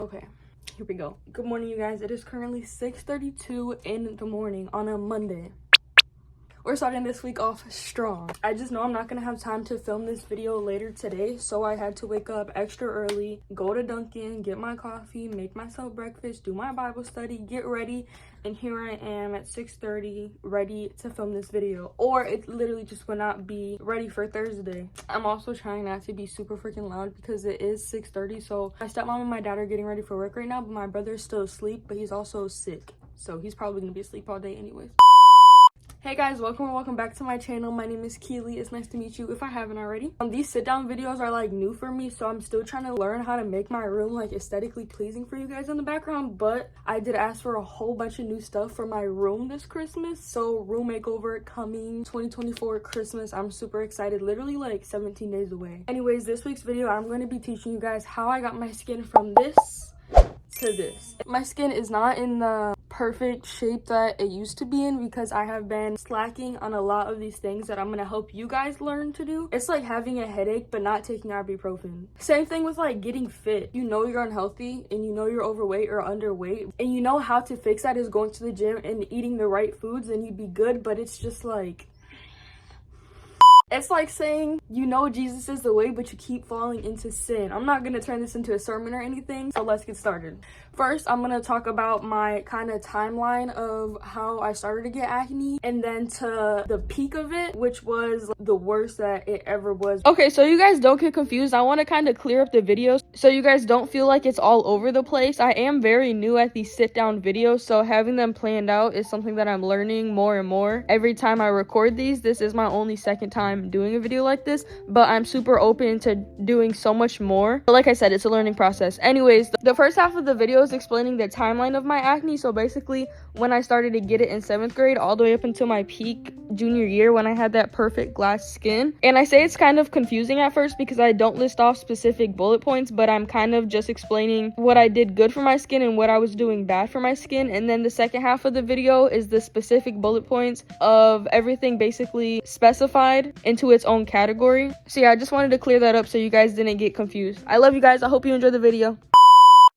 Okay, here we go. Good morning, you guys. It is currently 6:32 in the morning on a Monday. We're starting this week off strong. I just know I'm not gonna have time to film this video later today, so I had to wake up extra early, go to Dunkin', get my coffee, make myself breakfast, do my Bible study, get ready, and here I am at 6:30 ready to film this video. Or it literally just would not be ready for Thursday. I'm also trying not to be super freaking loud because it is 6:30, so my stepmom and my dad are getting ready for work right now, but my brother's still asleep, but he's also sick, so he's probably gonna be asleep all day anyways. Hey guys, welcome back to my channel. My name is Keely. It's nice to meet you if I haven't already. These sit down videos are like new for me, so I'm still trying to learn how to make my room like aesthetically pleasing for you guys in the background, but I did ask for a whole bunch of new stuff for my room this Christmas. So room makeover coming 2024 Christmas. I'm super excited, literally like 17 days away. Anyways, this week's video I'm going to be teaching you guys how I got my skin from this to this. My skin is not in the perfect shape that it used to be in because I have been slacking on a lot of these things that I'm gonna help you guys learn to do. It's like having a headache but not taking ibuprofen. Same thing with like getting fit. You know you're unhealthy and you know you're overweight or underweight, and you know how to fix that is going to the gym and eating the right foods, and you'd be good, but it's just like, it's like saying you know Jesus is the way, but you keep falling into sin. I'm not going to turn this into a sermon or anything, so let's get started. First, I'm going to talk about my kind of timeline of how I started to get acne, and then to the peak of it, which was the worst that it ever was. Okay, so you guys don't get confused. I want to kind of clear up the videos so you guys don't feel like it's all over the place. I am very new at these sit-down videos, so having them planned out is something that I'm learning more and more every time I record these. This is my only second time doing a video like this, but I'm super open to doing so much more. But like I said, it's a learning process. Anyways, the first half of the video is explaining the timeline of my acne. So basically when I started to get it in 7th grade all the way up until my peak junior year when I had that perfect glass skin. And I say it's kind of confusing at first because I don't list off specific bullet points, but I'm kind of just explaining what I did good for my skin and what I was doing bad for my skin. And then the second half of the video is the specific bullet points of everything basically specified into its own category. So yeah, I just wanted to clear that up so you guys didn't get confused. I love you guys. I hope you enjoyed the video.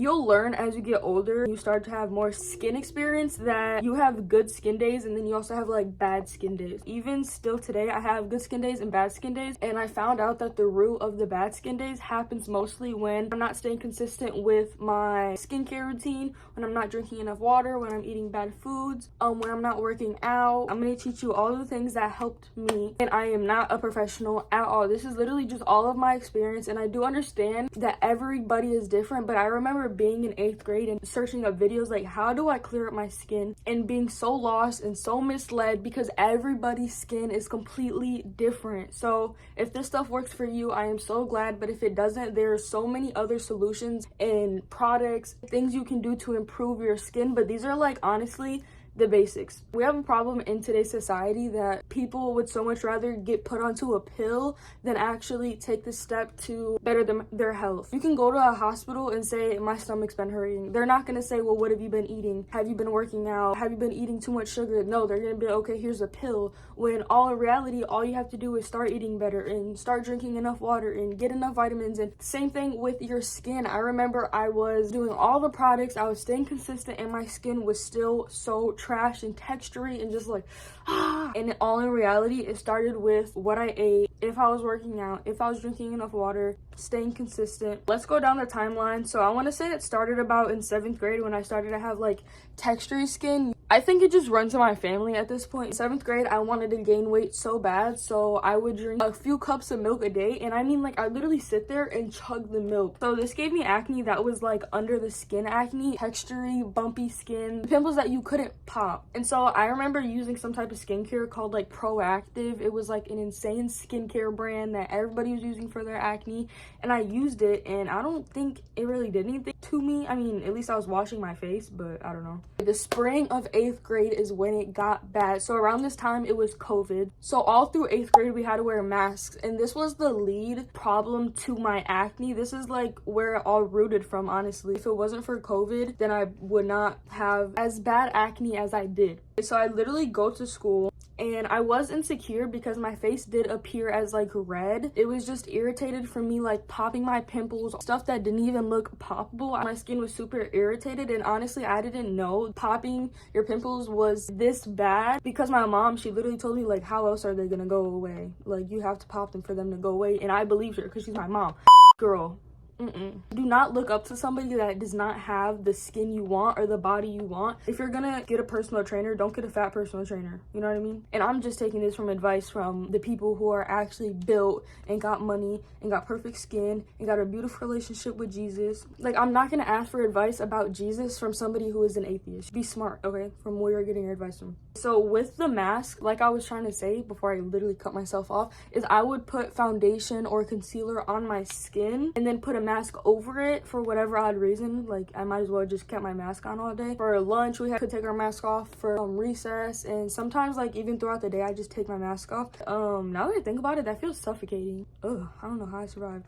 You'll learn as you get older, you start to have more skin experience, that you have good skin days and then you also have like bad skin days. Even still today, I have good skin days and bad skin days, and I found out that the root of the bad skin days happens mostly when I'm not staying consistent with my skincare routine, when I'm not drinking enough water, when I'm eating bad foods, when I'm not working out. I'm going to teach you all the things that helped me, and I am not a professional at all. This is literally just all of my experience, and I do understand that everybody is different, but I remember being in 8th grade and searching up videos like how do I clear up my skin, and being so lost and so misled because everybody's skin is completely different. So if this stuff works for you, I am so glad, but if it doesn't, there are so many other solutions and products, things you can do to improve your skin, but these are like honestly the basics. We have a problem in today's society that people would so much rather get put onto a pill than actually take the step to better their health. You can go to a hospital and say, my stomach's been hurting. They're not going to say, well, what have you been eating? Have you been working out? Have you been eating too much sugar? No, they're going to be like, okay, here's a pill. When all in reality, all you have to do is start eating better and start drinking enough water and get enough vitamins. And same thing with your skin. I remember I was doing all the products, I was staying consistent, and my skin was still so trash and textury and just like and all in reality, it started with what I ate, if I was working out, if I was drinking enough water, staying consistent. Let's go down the timeline. So I want to say it started about in 7th grade when I started to have like textury skin. I think it just runs in my family at this point. In 7th grade, I wanted to gain weight so bad, so I would drink a few cups of milk a day, and I mean like I literally sit there and chug the milk. So this gave me acne that was like under the skin acne, textury, bumpy skin, pimples that you couldn't pop. And so I remember using some type of skincare called like Proactive. It was like an insane skincare brand that everybody was using for their acne, and I used it, and I don't think it really did anything to me. I mean, at least I was washing my face, but I don't know. The spring of 8th grade is when it got bad. So around this time it was COVID, so all through 8th grade we had to wear masks, and this was the lead problem to my acne. This is like where it all rooted from, honestly. If it wasn't for COVID, then I would not have as bad acne as I did. So I literally go to school and I was insecure because my face did appear as like red. It was just irritated from me like popping my pimples, stuff that didn't even look poppable. My skin was super irritated, and honestly I didn't know popping your pimples was this bad because my mom, she literally told me like, how else are they gonna go away? Like, you have to pop them for them to go away. And I believed her because she's my mom. Girl, do not look up to somebody that does not have the skin you want or the body you want. If you're gonna get a personal trainer, don't get a fat personal trainer. You know what I mean? And I'm just taking this from advice from the people who are actually built and got money and got perfect skin and got a beautiful relationship with Jesus. Like, I'm not gonna ask for advice about Jesus from somebody who is an atheist. Be smart, okay? From where you're getting your advice from. So with the mask, like I was trying to say before I literally cut myself off, is I would put foundation or concealer on my skin and then put a mask over it for whatever odd reason. Like, I might as well just kept my mask on all day. For lunch, we could take our mask off. For recess, and sometimes like even throughout the day, I just take my mask off. Now that I think about it, that feels suffocating. Ugh, I don't know how I survived.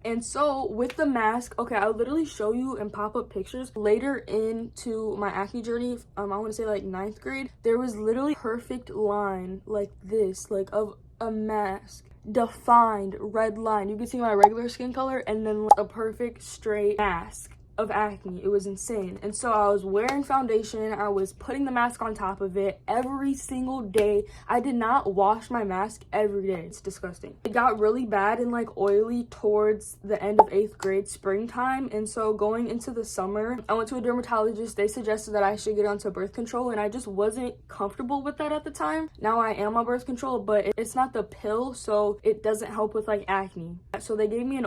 And so with the mask, okay, I'll literally show you and pop up pictures later into my acne journey. I want to say like 9th grade, there was literally perfect line like this, like of a mask, defined red line. You can see my regular skin color and then a perfect straight mask of acne. It was insane. And so I was wearing foundation, I was putting the mask on top of it every single day. I did not wash my mask every day. It's disgusting. It got really bad and like oily towards the end of 8th grade, springtime. And so going into the summer, I went to a dermatologist. They suggested that I should get onto birth control, and I just wasn't comfortable with that at the time. Now I am on birth control, but it's not the pill, so it doesn't help with like acne. So they gave me an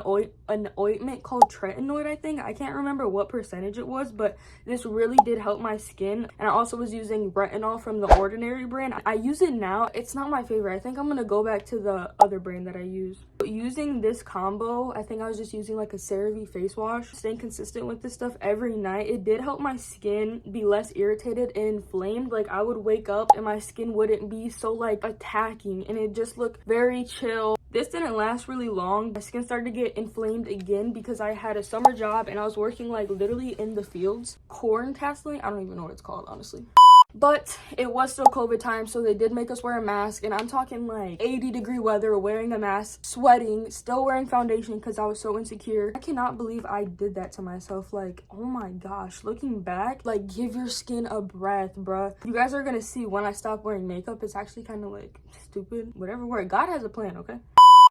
ointment called tretinoid, I think. I can't remember what percentage it was, but this really did help my skin. And I also was using retinol from the Ordinary brand. I use it now. It's not my favorite. I think I'm gonna go back to the other brand that I use. Using this combo, I think I was just using like a CeraVe face wash, staying consistent with this stuff every night. It did help my skin be less irritated and inflamed. Like, I would wake up and my skin wouldn't be so like attacking, and it just looked very chill. This didn't last really long. My skin started to get inflamed again because I had a summer job and I was working like literally in the fields. Corn tasseling? I don't even know what it's called, honestly. But it was still COVID time, so they did make us wear a mask, and I'm talking like 80-degree weather, wearing a mask, sweating, still wearing foundation because I was so insecure. I cannot believe I did that to myself. Like, oh my gosh, looking back, like, give your skin a breath, bruh. You guys are gonna see when I stop wearing makeup, it's actually kind of like stupid. Whatever word, God has a plan, okay?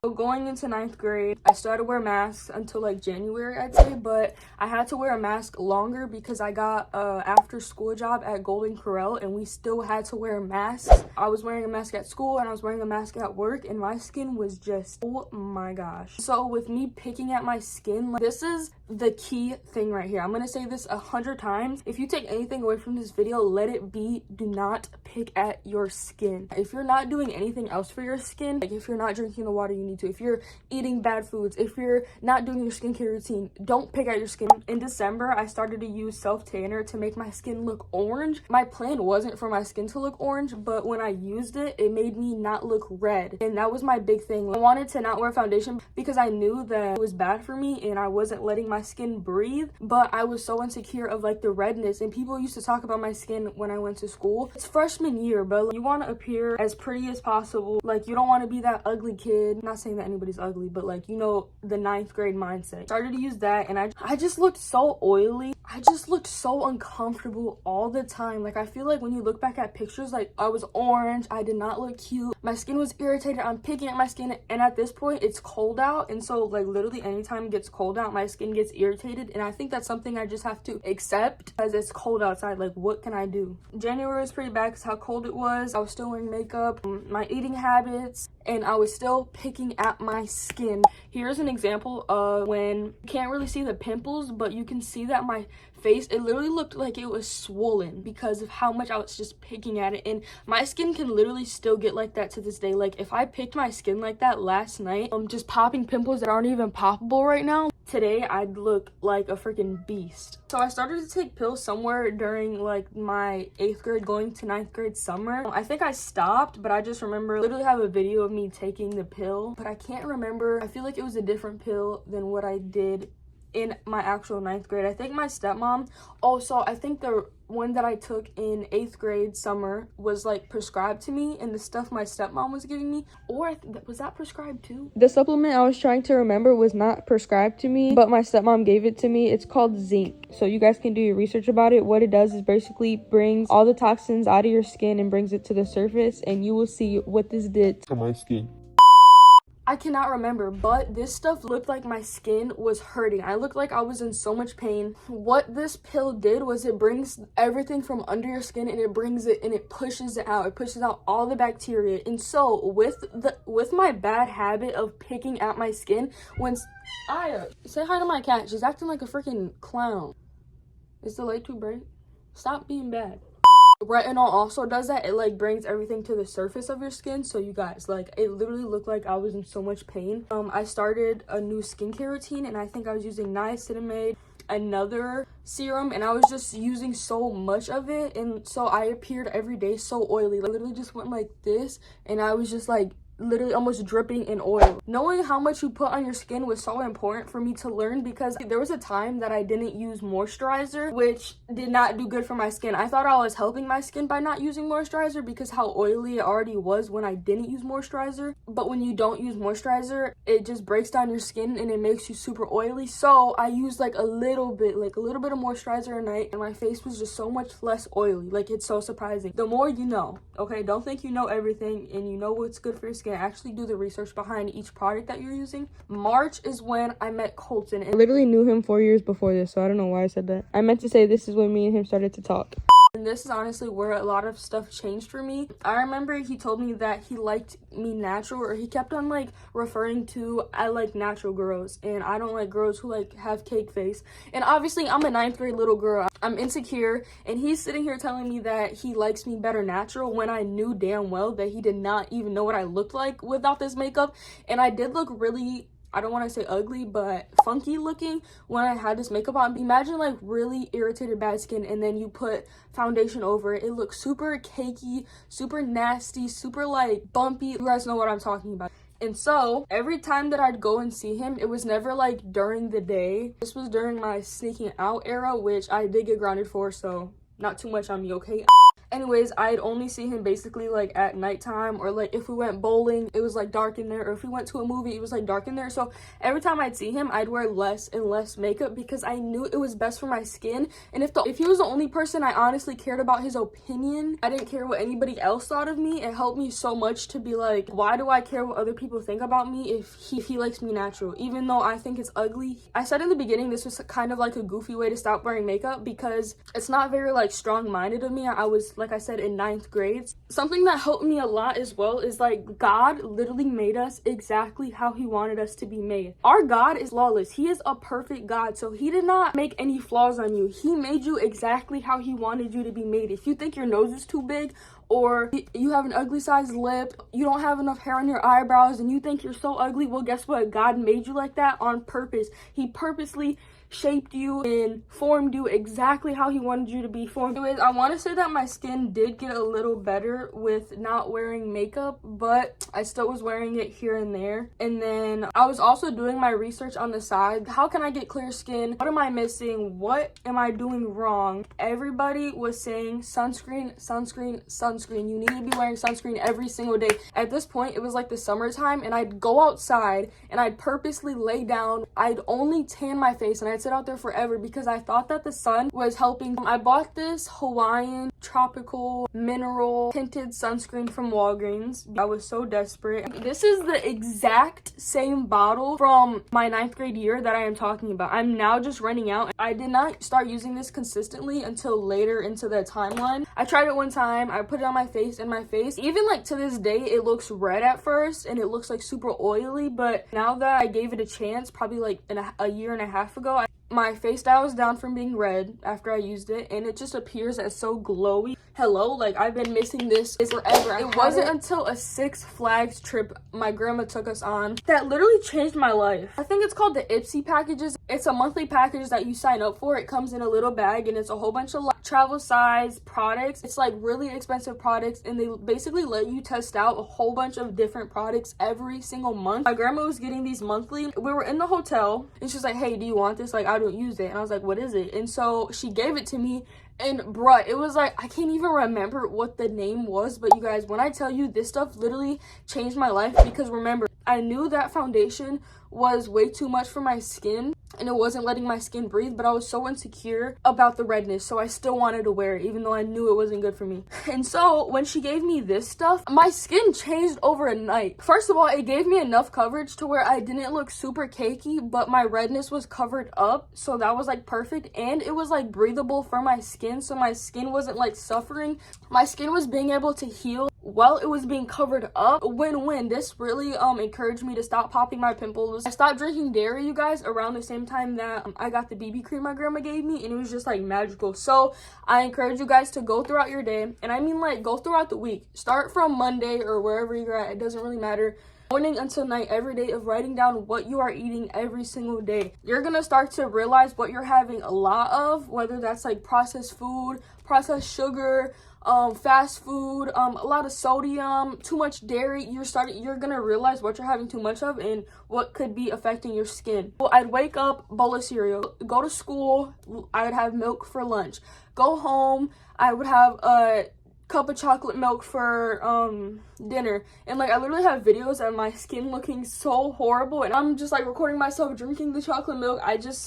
So going into 9th grade, I started to wear masks until like January, I'd say, but I had to wear a mask longer because I got a after school job at Golden Corral, and we still had to wear masks. I was wearing a mask at school and I was wearing a mask at work, and my skin was just, oh my gosh. So with me picking at my skin, like, this is the key thing right here. I'm gonna say this 100 times. If you take anything away from this video, let it be, do not pick at your skin. If you're not doing anything else for your skin, like if you're not drinking the water you need to, if you're eating bad foods, if you're not doing your skincare routine, don't pick at your skin. In December, I started to use self-tanner to make my skin look orange. My plan wasn't for my skin to look orange, but when I used it, it made me not look red. And that was my big thing. I wanted to not wear foundation because I knew that it was bad for me and I wasn't letting my skin breathe, but I was so insecure of like the redness, and people used to talk about my skin when I went to school. It's freshman year, but like, you want to appear as pretty as possible. Like, you don't want to be that ugly kid. I'm not saying that anybody's ugly, but like, you know, the 9th grade mindset. Started to use that, and I just looked so oily. I just looked so uncomfortable all the time. Like, I feel like when you look back at pictures, like, I was orange, I did not look cute, my skin was irritated, I'm picking at my skin, and at this point it's cold out, and so like literally anytime it gets cold out, my skin gets irritated, and I think that's something I just have to accept because it's cold outside. Like, what can I do? January was pretty bad because how cold it was. I was still wearing makeup, my eating habits, and I was still picking at my skin. Here's an example of when you can't really see the pimples, but you can see that my face, it literally looked like it was swollen because of how much I was just picking at it. And my skin can literally still get like that to this day. Like, if I picked my skin like that last night, just popping pimples that aren't even poppable right now, today I'd look like a freaking beast. So I started to take pills somewhere during like my 8th grade going to 9th grade summer. I think I stopped, but I just remember literally have a video of me taking the pill, but I can't remember. I feel like it was a different pill than what I did in my actual 9th grade. I think my stepmom also, I think the one that I took in 8th grade summer was like prescribed to me, and the stuff my stepmom was giving me, or was that prescribed too? The supplement I was trying to remember was not prescribed to me, but my stepmom gave it to me. It's called zinc, so you guys can do your research about it. What it does is basically brings all the toxins out of your skin and brings it to the surface, and you will see what this did to my skin. I cannot remember, but this stuff looked like my skin was hurting. I looked like I was in so much pain. What this pill did was it brings everything from under your skin, and it brings it and it pushes it out. It pushes out all the bacteria. And so with my bad habit of picking at my skin, when Aya, say hi to my cat. She's acting like a freaking clown. Is the light too bright? Stop being bad. Retinol also does that. It like brings everything to the surface of your skin. So you guys, like, it literally looked like I was in so much pain. I started a new skincare routine, and I think I was using niacinamide, another serum, and I was just using so much of it, and so I appeared every day so oily. I literally just went like this, and I was just like literally almost dripping in oil. Knowing how much you put on your skin was so important for me to learn, because there was a time that I didn't use moisturizer, which did not do good for my skin. I thought I was helping my skin by not using moisturizer because how oily it already was when I didn't use moisturizer. But when you don't use moisturizer, it just breaks down your skin and it makes you super oily. So I used like a little bit of moisturizer a night, and my face was just so much less oily. Like, it's so surprising. The more you know, okay? Don't think you know everything and you know what's good for your skin. Actually do the research behind each product that you're using. March is when I met Colton, and I literally knew him 4 years before this, so I don't know why I said that. I meant to say this is when me and him started to talk. And this is honestly where a lot of stuff changed for me. I remember he told me that he liked me natural, or he kept on like referring to, I like natural girls and I don't like girls who like have cake face. And obviously I'm a 9th grade little girl. I'm insecure, and he's sitting here telling me that he likes me better natural when I knew damn well that he did not even know what I looked like without this makeup. And I did look really, I don't want to say ugly, but funky looking when I had this makeup on. Imagine like really irritated bad skin, and then you put foundation over it. It looks super cakey, super nasty, super like bumpy. You guys know what I'm talking about. And so every time that I'd go and see him, it was never like during the day. This was during my sneaking out era, which I did get grounded for, so not too much on me, okay? Anyways, I'd only see him basically like at nighttime, or like if we went bowling, it was like dark in there, or if we went to a movie, it was like dark in there. So every time I'd see him, I'd wear less and less makeup because I knew it was best for my skin. And if he was the only person I honestly cared about his opinion, I didn't care what anybody else thought of me. It helped me so much to be like, why do I care what other people think about me if he likes me natural, even though I think it's ugly? I said in the beginning this was kind of like a goofy way to stop wearing makeup because it's not very like strong-minded of me. I was, like I said, in 9th grade. Something that helped me a lot as well is like God literally made us exactly how he wanted us to be made. Our God is flawless. He is a perfect God, so he did not make any flaws on you. He made you exactly how he wanted you to be made. If you think your nose is too big, or you have an ugly sized lip, you don't have enough hair on your eyebrows, and you think you're so ugly, well, guess what? God made you like that on purpose. He purposely shaped you and formed you exactly how he wanted you to be formed. Anyways, I want to say that my skin did get a little better with not wearing makeup, but I still was wearing it here and there. And then I was also doing my research on the side. How can I get clear skin? What am I missing? What am I doing wrong? Everybody was saying sunscreen, sunscreen, sunscreen. You need to be wearing sunscreen every single day. At this point, it was like the summertime, and I'd go outside and I'd purposely lay down. I'd only tan my face, and I'd sit out there forever because I thought that the sun was helping. I bought this Hawaiian tropical mineral tinted sunscreen from Walgreens. I was so desperate. This is the exact same bottle from my 9th grade year that I am talking about. I'm now just running out. I did not start using this consistently until later into the timeline. I tried it one time, I put it on my face, and my face, even like to this day, it looks red at first and it looks like super oily, but now that I gave it a chance, probably like a year and a half ago, my face dye was down from being red after I used it, and it just appears as so glowy. Hello, like I've been missing this forever. It wasn't until a Six Flags trip my grandma took us on that literally changed my life. I think it's called the Ipsy packages. It's a monthly package that you sign up for. It comes in a little bag, and it's a whole bunch of travel size products. It's like really expensive products, and they basically let you test out a whole bunch of different products every single month. My grandma was getting these monthly. We were in the hotel and she's like, hey, do you want this? Like, I don't use it. And I was like, what is it? And so she gave it to me, and bruh, it was like, I can't even remember what the name was, but you guys, when I tell you, this stuff literally changed my life. Because remember, I knew that foundation was way too much for my skin and it wasn't letting my skin breathe, but I was so insecure about the redness, so I still wanted to wear it even though I knew it wasn't good for me. And so when she gave me this stuff, my skin changed overnight. First of all, it gave me enough coverage to where I didn't look super cakey, but my redness was covered up, so that was like perfect. And it was like breathable for my skin, so my skin wasn't like suffering. My skin was being able to heal while it was being covered up. Win-win. This really encouraged me to stop popping my pimples. I stopped drinking dairy, you guys, around the same time that I got the BB cream my grandma gave me, and it was just like magical. So I encourage you guys to go throughout your day, and I mean like go throughout the week. Start from Monday or wherever you're at, it doesn't really matter. Morning until night, every day, of writing down what you are eating every single day. You're gonna start to realize what you're having a lot of, whether that's like processed food, processed sugar, fast food, a lot of sodium, too much dairy. You're gonna realize what you're having too much of and what could be affecting your skin. Well, I'd wake up, bowl of cereal, go to school, I would have milk for lunch, go home, I would have a cup of chocolate milk for dinner. And like I literally have videos of my skin looking so horrible, and I'm just like recording myself drinking the chocolate milk.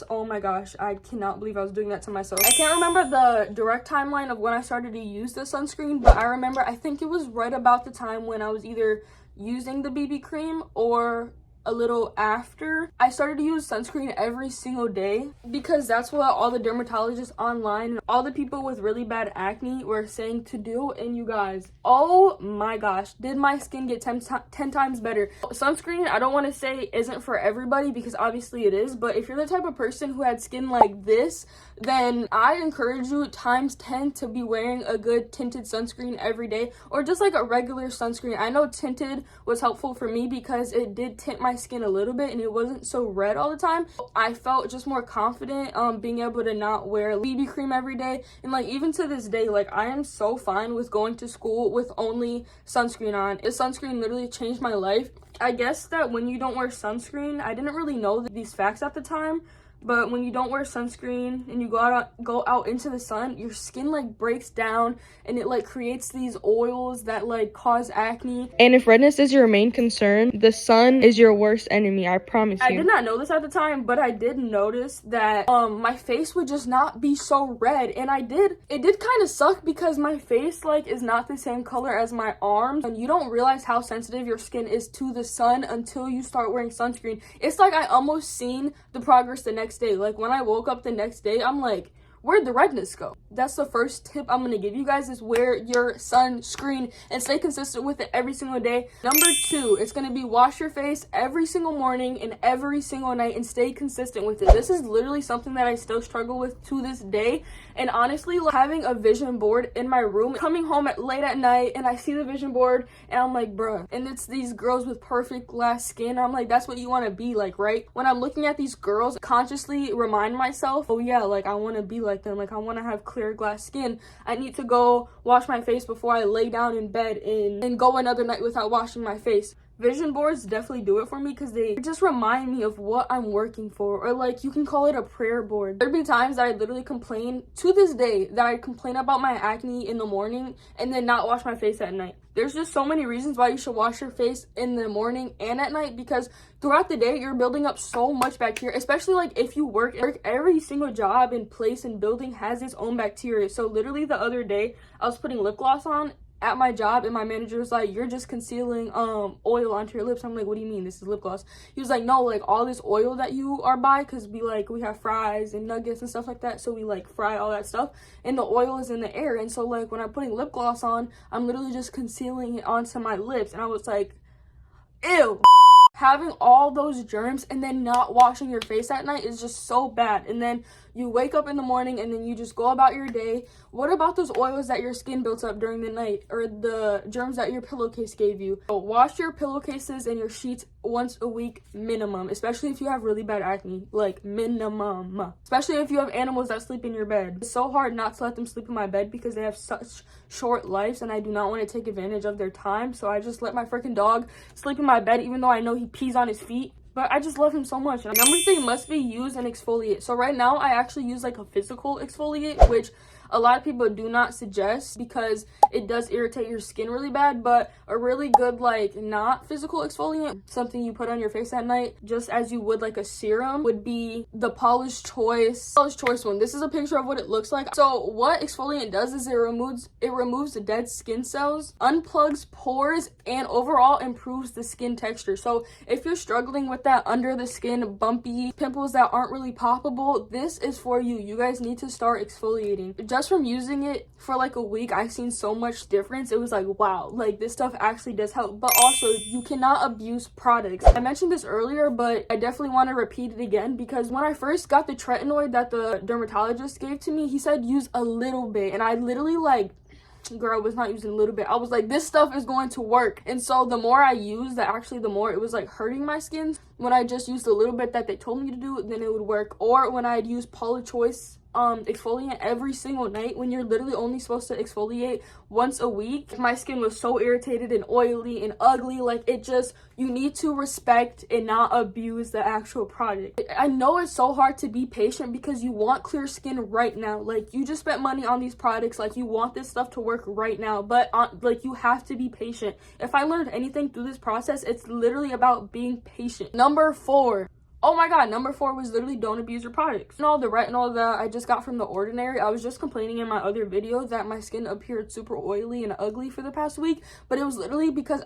Oh my gosh, I cannot believe I was doing that to myself. I can't remember the direct timeline of when I started to use the sunscreen, but I remember I think it was right about the time when I was either using the BB cream or a little after. I started to use sunscreen every single day because that's what all the dermatologists online and all the people with really bad acne were saying to do. And you guys, oh my gosh, did my skin get 10 times better. Sunscreen, I don't want to say isn't for everybody because obviously it is, but if you're the type of person who had skin like this, then I encourage you times 10 to be wearing a good tinted sunscreen every day, or just like a regular sunscreen. I know tinted was helpful for me because it did tint my skin a little bit and it wasn't so red all the time. I felt just more confident being able to not wear BB cream every day. And like even to this day, like I am so fine with going to school with only sunscreen on. The sunscreen literally changed my life. I guess that when you don't wear sunscreen, I didn't really know these facts at the time, but when you don't wear sunscreen and you go out into the sun, your skin like breaks down and it like creates these oils that like cause acne. And if redness is your main concern, the sun is your worst enemy, I promise you. I did not know this at the time, but I did notice that my face would just not be so red, and it did kind of suck because my face like is not the same color as my arms, and you don't realize how sensitive your skin is to the sun until you start wearing sunscreen. It's like I almost seen the progress the next day. Like when I woke up the next day, I'm like, where'd the redness go? That's the first tip I'm gonna give you guys, is wear your sunscreen and stay consistent with it every single day. Number 2, it's gonna be wash your face every single morning and every single night and stay consistent with it. This is literally something that I still struggle with to this day. And honestly, like, having a vision board in my room, coming home late at night and I see the vision board and I'm like, bruh, and it's these girls with perfect glass skin. I'm like, that's what you want to be like, right? When I'm looking at these girls, consciously remind myself, oh yeah, like I want to be like them. Like I want to have clear glass skin. I need to go wash my face before I lay down in bed and go another night without washing my face. Vision boards definitely do it for me because they just remind me of what I'm working for, or like you can call it a prayer board. There'd be times that I literally complain to this day that I complain about my acne in the morning and then not wash my face at night. There's just so many reasons why you should wash your face in the morning and at night, because throughout the day you're building up so much bacteria, especially like if you work every single job and place and building has its own bacteria. So literally the other day I was putting lip gloss on at my job and my manager was like, you're just concealing oil onto your lips. I'm like, what do you mean? This is lip gloss. He was like, no, like all this oil that you are by, because we have fries and nuggets and stuff like that, so we like fry all that stuff and the oil is in the air, and so like when I'm putting lip gloss on, I'm literally just concealing it onto my lips. And I was like, ew. having all those germs and then not washing your face at night is just so bad. And then you wake up in the morning and then you just go about your day. What about those oils that your skin built up during the night, or the germs that your pillowcase gave you? So wash your pillowcases and your sheets once a week minimum, especially if you have really bad acne, like minimum. Especially if you have animals that sleep in your bed. It's so hard not to let them sleep in my bed because they have such short lives and I do not want to take advantage of their time. So I just let my freaking dog sleep in my bed even though I know he pees on his feet. But I just love him so much. Number 3 must be use an exfoliate. So right now I actually use like a physical exfoliate, which a lot of people do not suggest because it does irritate your skin really bad. But a really good like not physical exfoliant, something you put on your face at night just as you would like a serum, would be the Paula's Choice one. This is a picture of what it looks like. So what exfoliant does is it removes the dead skin cells, unplugs pores, and overall improves the skin texture. So if you're struggling with that under the skin bumpy pimples that aren't really poppable, this is for you. You guys need to start exfoliating. Just from using it for like a week, I've seen so much difference. It was like, wow, like this stuff actually does help. But also, you cannot abuse products. I mentioned this earlier, but I definitely want to repeat it again because when I first got the tretinoid that the dermatologist gave to me, he said use a little bit, and I literally like, girl, was not using a little bit. I was like, this stuff is going to work. And so the more I used, the more it was like hurting my skin. When I just used a little bit that they told me to do, then it would work. Or when I'd use Paula's Choice exfoliant every single night, when you're literally only supposed to exfoliate once a week, my skin was so irritated and oily and ugly. Like, it just, you need to respect and not abuse the actual product. I know it's so hard to be patient because you want clear skin right now. Like, you just spent money on these products, like you want this stuff to work right now, but like you have to be patient. If I learned anything through this process, it's literally about being patient. Number 4. Oh my god, number 4 was literally don't abuse your products. And all the retinol that I just got from The Ordinary, I was just complaining in my other video that my skin appeared super oily and ugly for the past week, but it was literally because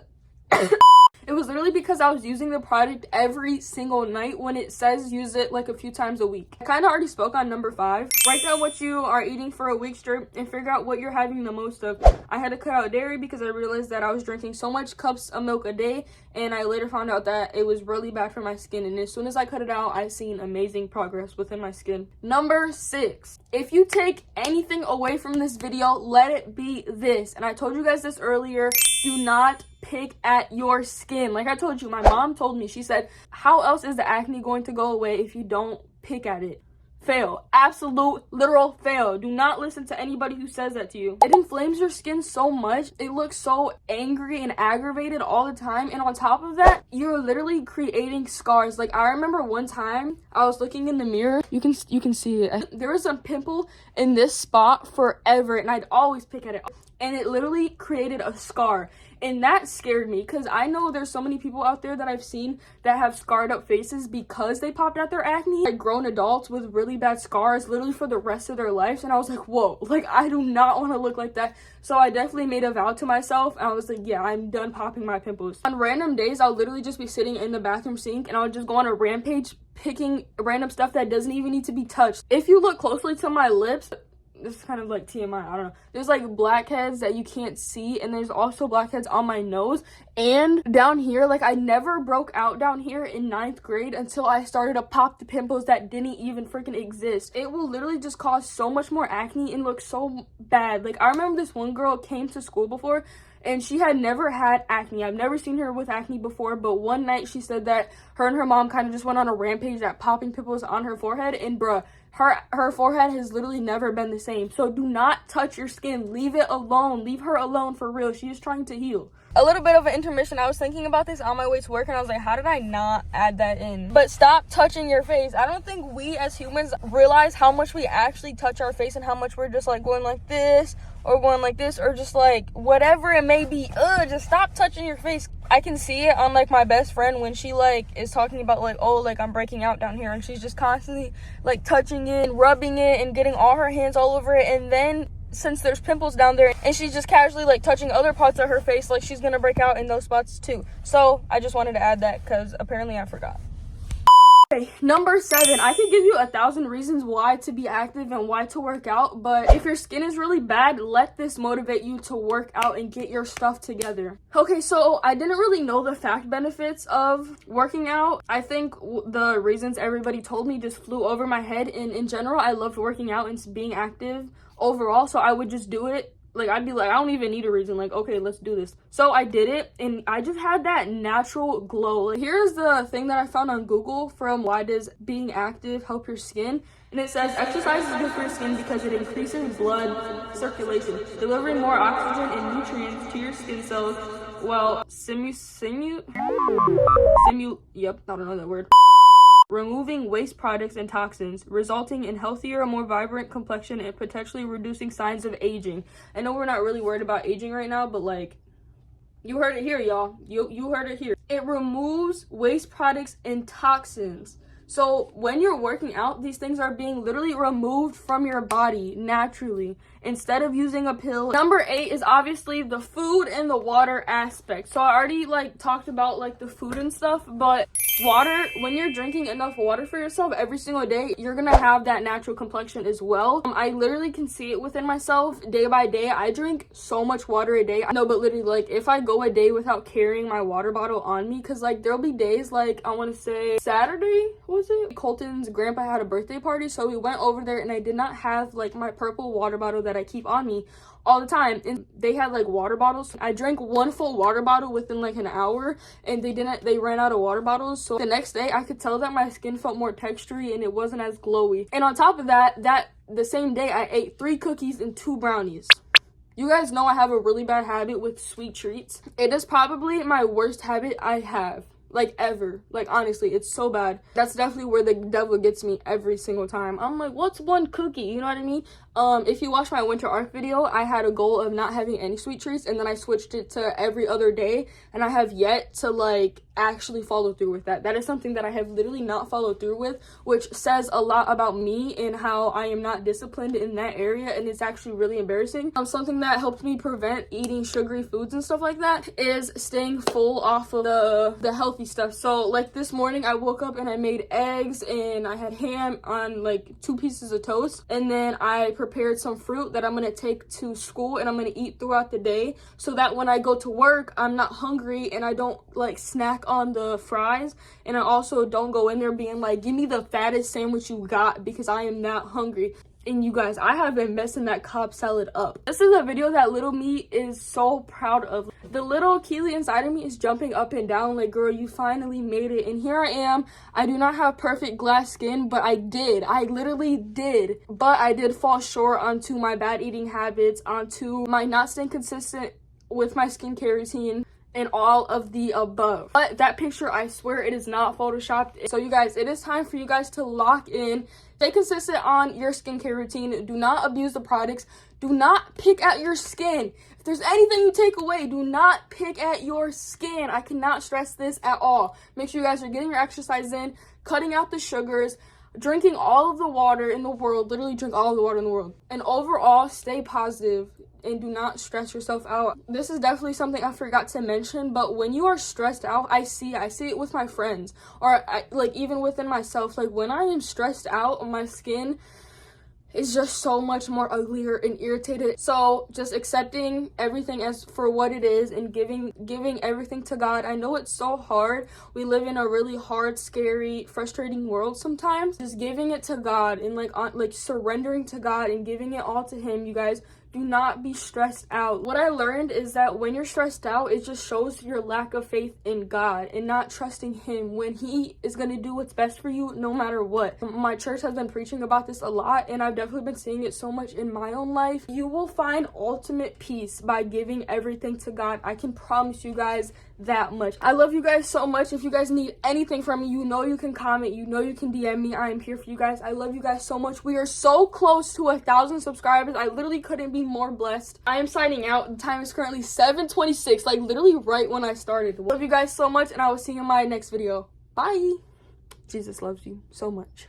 I was using the product every single night when it says use it like a few times a week. I kind of already spoke on number 5. Write down what you are eating for a week straight and figure out what you're having the most of. I had to cut out dairy because I realized that I was drinking so much cups of milk a day, and I later found out that it was really bad for my skin, and as soon as I cut it out, I seen amazing progress within my skin. Number 6. If you take anything away from this video, let it be this. And I told you guys this earlier, do not pick at your skin. Like I told you, my mom told me, she said, how else is the acne going to go away if you don't pick at it? Fail. Absolute literal fail. Do not listen to anybody who says that to you. It inflames your skin so much. It looks so angry and aggravated all the time, and on top of that, you're literally creating scars. Like, I remember one time I was looking in the mirror, you can see it, there was a pimple in this spot forever, and I'd always pick at it, and it literally created a scar. And that scared me because I know there's so many people out there that I've seen that have scarred up faces because they popped out their acne. Like grown adults with really bad scars literally for the rest of their lives. And I was like, whoa, like I do not want to look like that. So I definitely made a vow to myself. And I was like, yeah, I'm done popping my pimples. On random days, I'll literally just be sitting in the bathroom sink and I'll just go on a rampage picking random stuff that doesn't even need to be touched. If you look closely to my lips, this is kind of like TMI, I don't know. There's like blackheads that you can't see, and there's also blackheads on my nose and down here. Like I never broke out down here in 9th grade until I started to pop the pimples that didn't even freaking exist. It will literally just cause so much more acne and look so bad. Like I remember this one girl came to school before and she had never had acne. I've never seen her with acne before, but one night she said that her and her mom kind of just went on a rampage at popping pimples on her forehead, and bruh, her forehead has literally never been the same. So do not touch your skin. Leave it alone. Leave her alone for real. She is trying to heal. A little bit of an intermission. I was thinking about this on my way to work and I was like, how did I not add that in? But stop touching your face. I don't think we as humans realize how much we actually touch our face and how much we're just like going like this or going like this or just like whatever it may be. Just stop touching your face. I can see it on like my best friend when she like is talking about like, oh, like I'm breaking out down here, and she's just constantly like touching it and rubbing it and getting all her hands all over it, and then since there's pimples down there and she's just casually like touching other parts of her face, like she's gonna break out in those spots too. So I just wanted to add that because apparently I forgot. Okay, number 7, I could give you 1,000 reasons why to be active and why to work out, but if your skin is really bad, let this motivate you to work out and get your stuff together. Okay, so I didn't really know the fact benefits of working out. I think the reasons everybody told me just flew over my head, and in general, I loved working out and being active overall, so I would just do it. Like, I'd be like, I don't even need a reason. Like, okay, let's do this. So I did it, and I just had that natural glow. Like, here's the thing that I found on Google from why does being active help your skin. And it says, exercise is good for your skin because it increases blood circulation, delivering more oxygen and nutrients to your skin cells. Well, yep, I don't know that word. Removing waste products and toxins, resulting in healthier, more vibrant complexion and potentially reducing signs of aging. I know we're not really worried about aging right now, but like, you heard it here, y'all. You heard it here. It removes waste products and toxins. So when you're working out, these things are being literally removed from your body naturally instead of using a pill. Number 8 is obviously the food and the water aspect. So I already like talked about like the food and stuff, but water, when you're drinking enough water for yourself every single day, you're gonna have that natural complexion as well. I literally can see it within myself day by day. I drink so much water a day. No, but literally, like, if I go a day without carrying my water bottle on me, because like there'll be days, like I want to say Saturday, was it? Colton's grandpa had a birthday party, so we went over there and I did not have like my purple water bottle that I keep on me all the time, and they had like water bottles. I drank one full water bottle within like an hour, and they ran out of water bottles. So the next day I could tell that my skin felt more textury and it wasn't as glowy. And on top of that, the same day I ate 3 cookies and 2 brownies. You guys know I have a really bad habit with sweet treats. It is probably my worst habit I have, like, ever. Like, honestly, it's so bad. That's definitely where the devil gets me every single time. I'm like, what's one cookie? You know what I mean? If you watch my winter arc video, I had a goal of not having any sweet treats, and then I switched it to every other day, and I have yet to like actually follow through with that. That is something that I have literally not followed through with, which says a lot about me and how I am not disciplined in that area, and it's actually really embarrassing. Something that helped me prevent eating sugary foods and stuff like that is staying full off of the healthy stuff. So like this morning I woke up and I made eggs and I had ham on like 2 pieces of toast, and then I prepared some fruit that I'm gonna take to school and I'm gonna eat throughout the day, so that when I go to work I'm not hungry and I don't like snack on the fries, and I also don't go in there being like, give me the fattest sandwich you got, because I am not hungry. And you guys, I have been messing that Cobb salad up. This is a video that little me is so proud of. The little Keely inside of me is jumping up and down like, girl, you finally made it. And here I am. I do not have perfect glass skin, but I did. I literally did. But I did fall short onto my bad eating habits, onto my not staying consistent with my skincare routine, and all of the above. But that picture, I swear it is not photoshopped. So you guys, it is time for you guys to lock in. Stay consistent on your skincare routine. Do not abuse the products. Do not pick at your skin. If there's anything you take away, do not pick at your skin. I cannot stress this at all. Make sure you guys are getting your exercise in, cutting out the sugars, drinking all of the water in the world. Literally drink all of the water in the world. And overall, stay positive and do not stress yourself out. This is definitely something I forgot to mention, but when you are stressed out, I see it with my friends, or like even within myself. Like when I am stressed out, my skin is just so much more uglier and irritated. So just accepting everything as for what it is and giving everything to God. I know it's so hard. We live in a really hard, scary, frustrating world sometimes. Just giving it to God and like surrendering to God and giving it all to Him, you guys. Do not be stressed out. What I learned is that when you're stressed out, it just shows your lack of faith in God and not trusting Him when He is going to do what's best for you no matter what. My church has been preaching about this a lot, and I've definitely been seeing it so much in my own life. You will find ultimate peace by giving everything to God. I can promise you guys that much. I love you guys so much. If you guys need anything from me, you know you can comment, you know you can DM me. I am here for you guys. I love you guys so much. We are so close to 1,000 subscribers. I literally couldn't be more blessed. I am signing out. The time is currently 7:26, like literally right when I started. Love you guys so much, and I will see you in my next video. Bye. Jesus loves you so much.